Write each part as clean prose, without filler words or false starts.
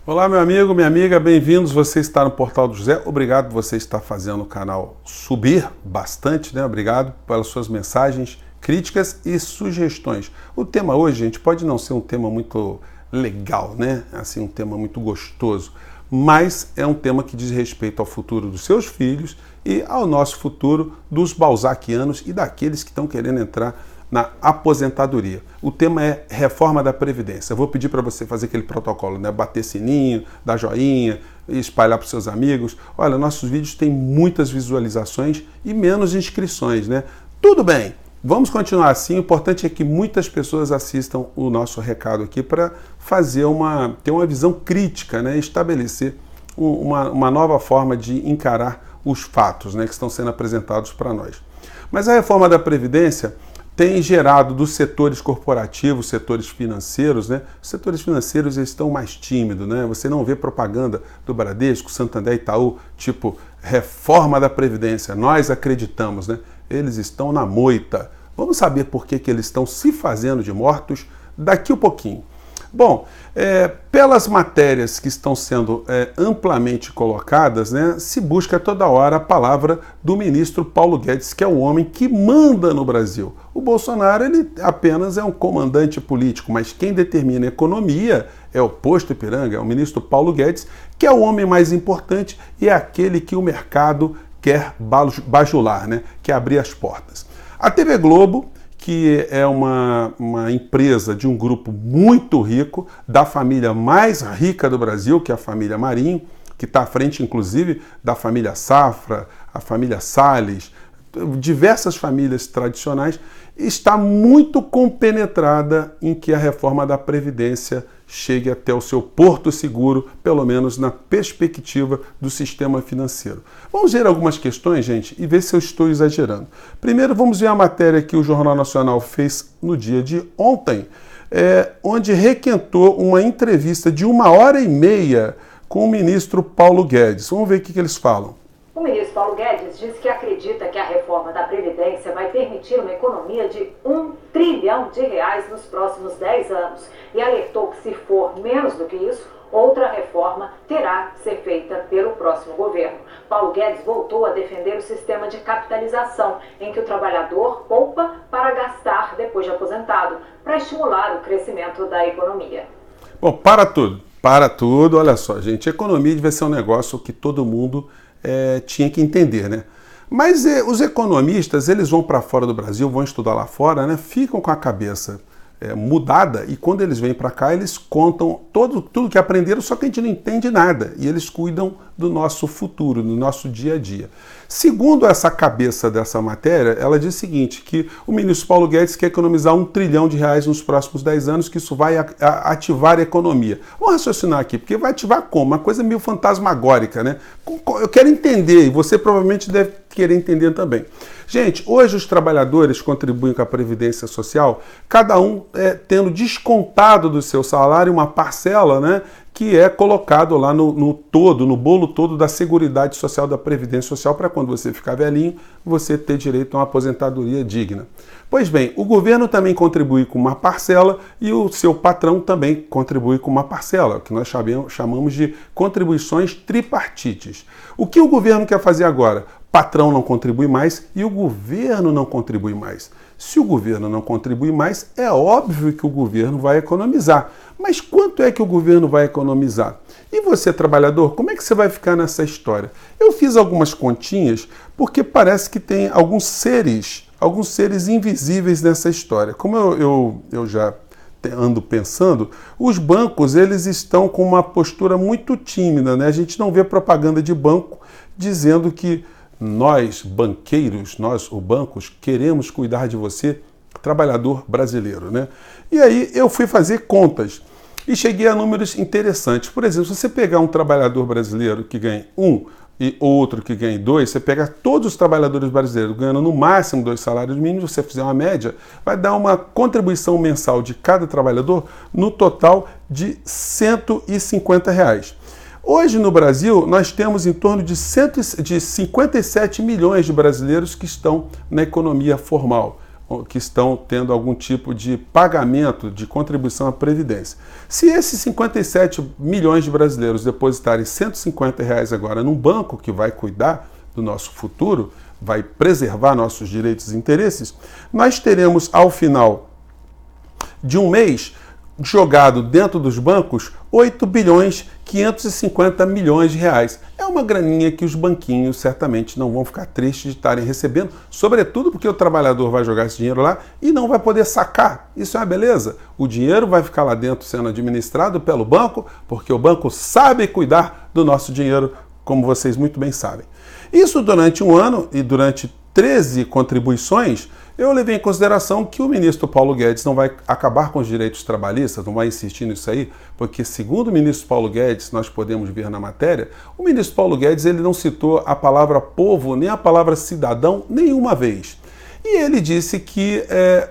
Olá, meu amigo, minha amiga, bem-vindos. Você está no Portal do José. Obrigado por você estar fazendo o canal subir bastante, né? Obrigado pelas suas mensagens, críticas e sugestões. O tema hoje, gente, pode não ser um tema muito legal, né? Assim, um tema muito gostoso, mas é um tema que diz respeito ao futuro dos seus filhos e ao nosso futuro dos balzaquianos e daqueles que estão querendo entrar na aposentadoria. O tema é reforma da Previdência. Eu vou pedir para você fazer aquele protocolo, né? Bater sininho, dar joinha, espalhar para os seus amigos. Olha, nossos vídeos têm muitas visualizações e menos inscrições, né? Tudo bem, vamos continuar assim. O importante é que muitas pessoas assistam o nosso recado aqui para ter uma visão crítica, né? Estabelecer uma nova forma de encarar os fatos, né? Que estão sendo apresentados para nós. Mas a reforma da Previdência tem gerado dos setores corporativos, setores financeiros, né? Os setores financeiros estão mais tímidos, né? Você não vê propaganda do Bradesco, Santander, Itaú, tipo reforma da Previdência, nós acreditamos, né? Eles estão na moita. Vamos saber por que eles estão se fazendo de mortos daqui a pouquinho. Bom, pelas matérias que estão sendo amplamente colocadas, né, se busca toda hora a palavra do ministro Paulo Guedes, que é o homem que manda no Brasil. O Bolsonaro, ele apenas é um comandante político, mas quem determina a economia é o posto Ipiranga, é o ministro Paulo Guedes, que é o homem mais importante e é aquele que o mercado quer bajular, né, quer abrir as portas. A TV Globo, que é uma empresa de um grupo muito rico, da família mais rica do Brasil, que é a família Marinho, que está à frente, inclusive, da família Safra, a família Salles, diversas famílias tradicionais, está muito compenetrada em que a reforma da Previdência chegue até o seu porto seguro, pelo menos na perspectiva do sistema financeiro. Vamos ver algumas questões, gente, e ver se eu estou exagerando. Primeiro, vamos ver a matéria que o Jornal Nacional fez no dia de ontem, onde requentou uma entrevista de 1h30 com o ministro Paulo Guedes. Vamos ver o que eles falam. O ministro Paulo Guedes disse que acredita que a reforma da Previdência vai permitir uma economia de R$1 trilhão nos próximos 10 anos e alertou que, se for menos do que isso, outra reforma terá que ser feita pelo próximo governo. Paulo Guedes voltou a defender o sistema de capitalização, em que o trabalhador poupa para gastar depois de aposentado, para estimular o crescimento da economia. Bom, para tudo, olha só, gente, economia deve ser um negócio que todo mundo tinha que entender, né? Mas os economistas, eles vão para fora do Brasil, vão estudar lá fora, né? Ficam com a cabeça mudada e quando eles vêm para cá, eles contam tudo que aprenderam, só que a gente não entende nada e eles cuidam do nosso futuro, do nosso dia a dia. Segundo essa cabeça dessa matéria, ela diz o seguinte, que o ministro Paulo Guedes quer economizar R$1 trilhão nos próximos 10 anos, que isso vai ativar a economia. Vamos raciocinar aqui, porque vai ativar como? Uma coisa meio fantasmagórica, né? Eu quero entender, e você provavelmente deve querer entender também. Gente, hoje os trabalhadores contribuem com a Previdência Social, cada um tendo descontado do seu salário uma parcela, né, que é colocado lá no bolo todo da Seguridade Social, da Previdência Social, para quando você ficar velhinho, você ter direito a uma aposentadoria digna. Pois bem, o governo também contribui com uma parcela e o seu patrão também contribui com uma parcela, o que nós chamamos de contribuições tripartites. O que o governo quer fazer agora? O patrão não contribui mais e o governo não contribui mais. Se o governo não contribui mais, é óbvio que o governo vai economizar. Mas quanto é que o governo vai economizar? E você, trabalhador, como é que você vai ficar nessa história? Eu fiz algumas continhas porque parece que tem alguns seres invisíveis nessa história. Como eu já ando pensando, os bancos, eles estão com uma postura muito tímida, né? A gente não vê propaganda de banco dizendo que nós, banqueiros, nós, os bancos, queremos cuidar de você, trabalhador brasileiro, né? E aí eu fui fazer contas e cheguei a números interessantes. Por exemplo, se você pegar um trabalhador brasileiro que ganha 1 e outro que ganha 2, você pega todos os trabalhadores brasileiros ganhando no máximo 2 salários mínimos, você fizer uma média, vai dar uma contribuição mensal de cada trabalhador no total de R$150. Hoje no Brasil, nós temos em torno de 57 milhões de brasileiros que estão na economia formal. que estão tendo algum tipo de pagamento de contribuição à Previdência. Se esses 57 milhões de brasileiros depositarem R$150 agora num banco que vai cuidar do nosso futuro, vai preservar nossos direitos e interesses, nós teremos ao final de um mês jogado dentro dos bancos 8 bilhões 550 milhões de reais. É uma graninha que os banquinhos certamente não vão ficar tristes de estarem recebendo, sobretudo porque o trabalhador vai jogar esse dinheiro lá e não vai poder sacar. Isso é uma beleza. O dinheiro vai ficar lá dentro sendo administrado pelo banco, porque o banco sabe cuidar do nosso dinheiro, como vocês muito bem sabem. Isso durante um ano e durante 13 contribuições, eu levei em consideração que o ministro Paulo Guedes não vai acabar com os direitos trabalhistas, não vai insistir nisso aí, porque segundo o ministro Paulo Guedes, nós podemos ver na matéria, o ministro Paulo Guedes ele não citou a palavra povo nem a palavra cidadão nenhuma vez. E ele disse que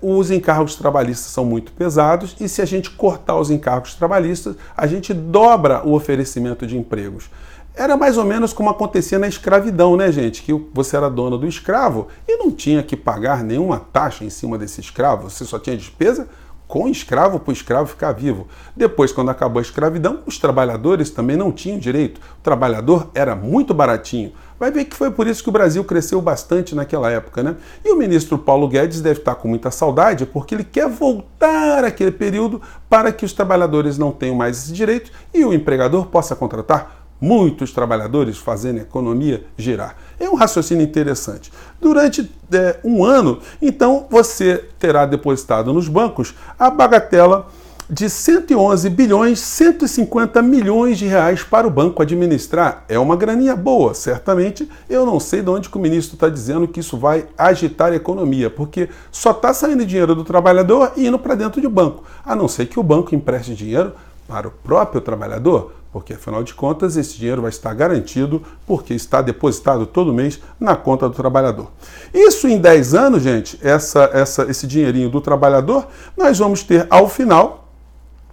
os encargos trabalhistas são muito pesados e se a gente cortar os encargos trabalhistas, a gente dobra o oferecimento de empregos. Era mais ou menos como acontecia na escravidão, né, gente? Que você era dono do escravo e não tinha que pagar nenhuma taxa em cima desse escravo. Você só tinha despesa com o escravo para o escravo ficar vivo. Depois, quando acabou a escravidão, os trabalhadores também não tinham direito. O trabalhador era muito baratinho. Vai ver que foi por isso que o Brasil cresceu bastante naquela época, né? E o ministro Paulo Guedes deve estar com muita saudade porque ele quer voltar àquele período para que os trabalhadores não tenham mais esse direito e o empregador possa contratar muitos trabalhadores fazendo a economia girar. É um raciocínio interessante. Durante um ano, então, você terá depositado nos bancos a bagatela de 111 bilhões 150 milhões de reais para o banco administrar. É uma graninha boa, certamente. Eu não sei de onde que o ministro está dizendo que isso vai agitar a economia, porque só está saindo dinheiro do trabalhador e indo para dentro do banco, a não ser que o banco empreste dinheiro para o próprio trabalhador, porque, afinal de contas, esse dinheiro vai estar garantido porque está depositado todo mês na conta do trabalhador. Isso em 10 anos, gente, esse dinheirinho do trabalhador, nós vamos ter, ao final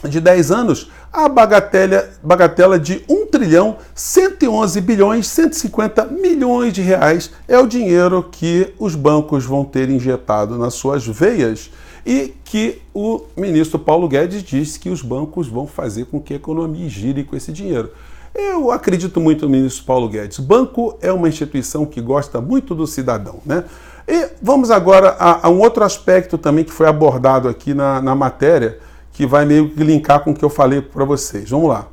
de 10 anos, a bagatela de 1 trilhão 111 bilhões 150 milhões de reais é o dinheiro que os bancos vão ter injetado nas suas veias e que o ministro Paulo Guedes disse que os bancos vão fazer com que a economia gire com esse dinheiro. Eu acredito muito no ministro Paulo Guedes. Banco é uma instituição que gosta muito do cidadão, né? E vamos agora a um outro aspecto também que foi abordado aqui na matéria, que vai meio que linkar com o que eu falei para vocês. Vamos lá.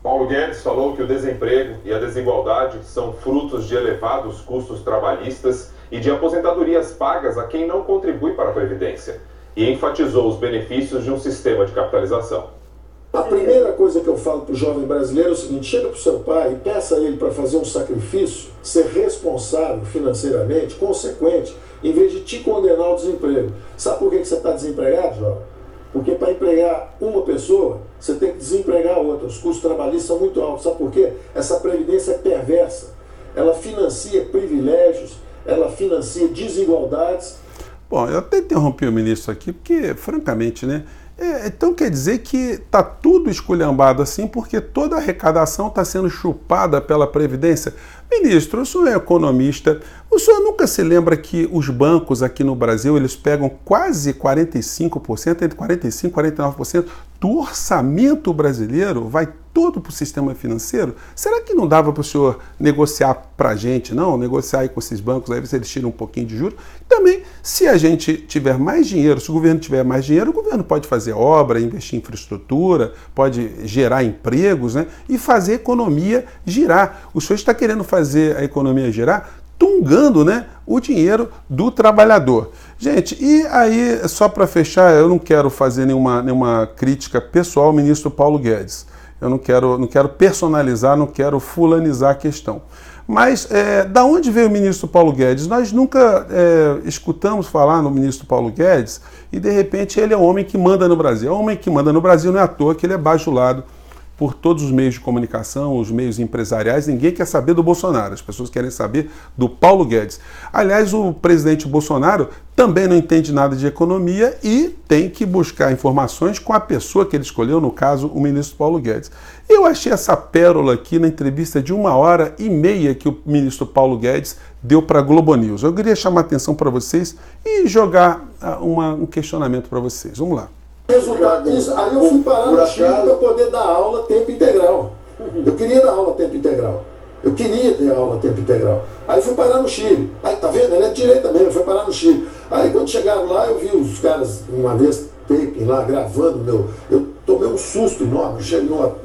Paulo Guedes falou que o desemprego e a desigualdade são frutos de elevados custos trabalhistas e de aposentadorias pagas a quem não contribui para a Previdência, e enfatizou os benefícios de um sistema de capitalização. A primeira coisa que eu falo para o jovem brasileiro é o seguinte: chega para o seu pai e peça a ele para fazer um sacrifício, ser responsável financeiramente, consequente, em vez de te condenar ao desemprego. Sabe por que você está desempregado, jovem? Porque para empregar uma pessoa, você tem que desempregar outra. Os custos trabalhistas são muito altos. Sabe por quê? Essa previdência é perversa. Ela financia privilégios, ela financia desigualdades. Bom, eu até interrompi o ministro aqui, porque, francamente, né? Então quer dizer que está tudo esculhambado assim, porque toda a arrecadação está sendo chupada pela Previdência. Ministro, o senhor é economista, o senhor nunca se lembra que os bancos aqui no Brasil, eles pegam quase 45%, entre 45% e 49% do orçamento brasileiro, vai todo para o sistema financeiro? Será que não dava para o senhor negociar para a gente, não? Negociar aí com esses bancos, aí eles tiram um pouquinho de juros. Também, se a gente tiver mais dinheiro, se o governo tiver mais dinheiro, o governo pode fazer obra, investir em infraestrutura, pode gerar empregos, né? E fazer a economia girar. O senhor está querendo fazer a economia girar tungando, né, o dinheiro do trabalhador. Gente, e aí, só para fechar, eu não quero fazer nenhuma crítica pessoal ao ministro Paulo Guedes. Eu não quero personalizar, não quero fulanizar a questão. Mas da onde veio o ministro Paulo Guedes? Nós nunca escutamos falar no ministro Paulo Guedes e, de repente, ele é o homem que manda no Brasil. É o homem que manda no Brasil, não é à toa que ele é bajulado por todos os meios de comunicação, os meios empresariais. Ninguém quer saber do Bolsonaro, as pessoas querem saber do Paulo Guedes. Aliás, o presidente Bolsonaro também não entende nada de economia e tem que buscar informações com a pessoa que ele escolheu, no caso, o ministro Paulo Guedes. Eu achei essa pérola aqui na entrevista de 1h30 que o ministro Paulo Guedes deu para a Globo News. Eu queria chamar a atenção para vocês e jogar um questionamento para vocês. Vamos lá. Resultado disso, aí eu fui parar no Chile para poder dar aula tempo integral. Eu queria dar aula tempo integral. Eu queria ter aula tempo integral. Aí fui parar no Chile. Aí tá vendo? Ele é de direita mesmo, foi parar no Chile. Aí quando chegaram lá, eu vi os caras, uma vez, taping lá, gravando eu tomei um susto enorme. Eu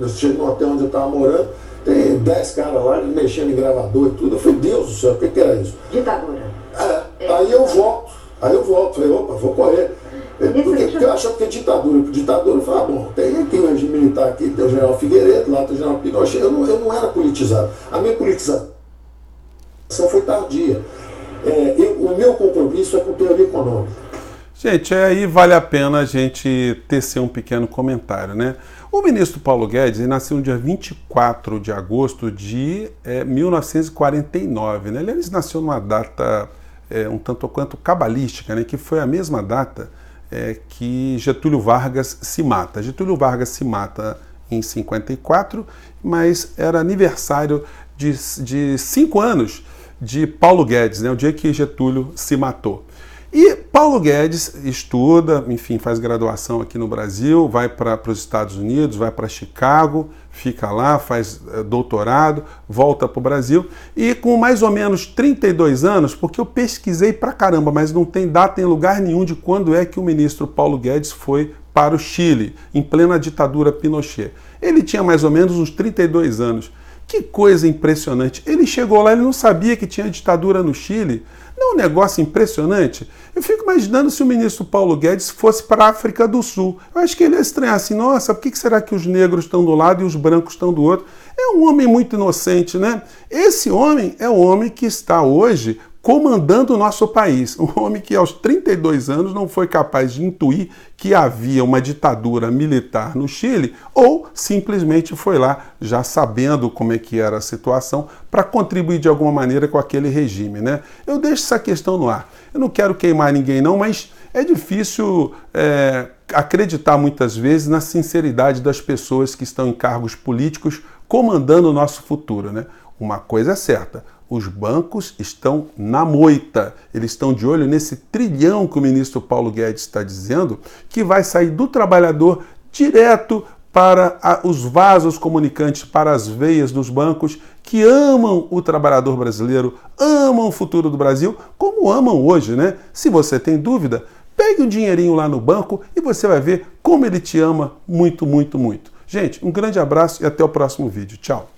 chego no hotel onde eu estava morando, tem 10 caras lá mexendo em gravador e tudo. Eu falei, Deus do céu, o que era isso? Ditadura. Aí eu volto. Falei, opa, vou correr. Porque eu achava que ditadura, eu falava, bom, tem aqui o regime militar aqui, tem o general Figueiredo, lá tem o general Pinochet, eu não era politizado. A minha politização foi tardia. O meu compromisso é com teoria econômica. Gente, aí vale a pena a gente tecer um pequeno comentário, né? O ministro Paulo Guedes nasceu no dia 24 de agosto de 1949, né? Ele nasceu numa data um tanto quanto cabalística, né? Que foi a mesma data que Getúlio Vargas se mata. Getúlio Vargas se mata em 54, mas era aniversário de 5 anos de Paulo Guedes, né, o dia que Getúlio se matou. E Paulo Guedes estuda, enfim, faz graduação aqui no Brasil, vai para os Estados Unidos, vai para Chicago, fica lá, faz doutorado, volta para o Brasil e com mais ou menos 32 anos, porque eu pesquisei pra caramba, mas não tem data em lugar nenhum de quando é que o ministro Paulo Guedes foi para o Chile, em plena ditadura Pinochet. Ele tinha mais ou menos uns 32 anos. Que coisa impressionante. Ele chegou lá, ele não sabia que tinha ditadura no Chile. Não é um negócio impressionante? Eu fico imaginando se o ministro Paulo Guedes fosse para a África do Sul. Eu acho que ele ia estranhar assim, nossa, por que será que os negros estão do lado e os brancos estão do outro? É um homem muito inocente, né? Esse homem é o homem que está hoje comandando o nosso país. Um homem que aos 32 anos não foi capaz de intuir que havia uma ditadura militar no Chile ou simplesmente foi lá já sabendo como é que era a situação para contribuir de alguma maneira com aquele regime, né? Eu deixo essa questão no ar. Eu não quero queimar ninguém não, mas é difícil acreditar muitas vezes na sinceridade das pessoas que estão em cargos políticos comandando o nosso futuro, né? Uma coisa é certa, os bancos estão na moita, eles estão de olho nesse trilhão que o ministro Paulo Guedes está dizendo, que vai sair do trabalhador direto para os vasos comunicantes, para as veias dos bancos que amam o trabalhador brasileiro, amam o futuro do Brasil, como amam hoje, né? Se você tem dúvida, pegue um dinheirinho lá no banco e você vai ver como ele te ama muito, muito, muito. Gente, um grande abraço e até o próximo vídeo. Tchau!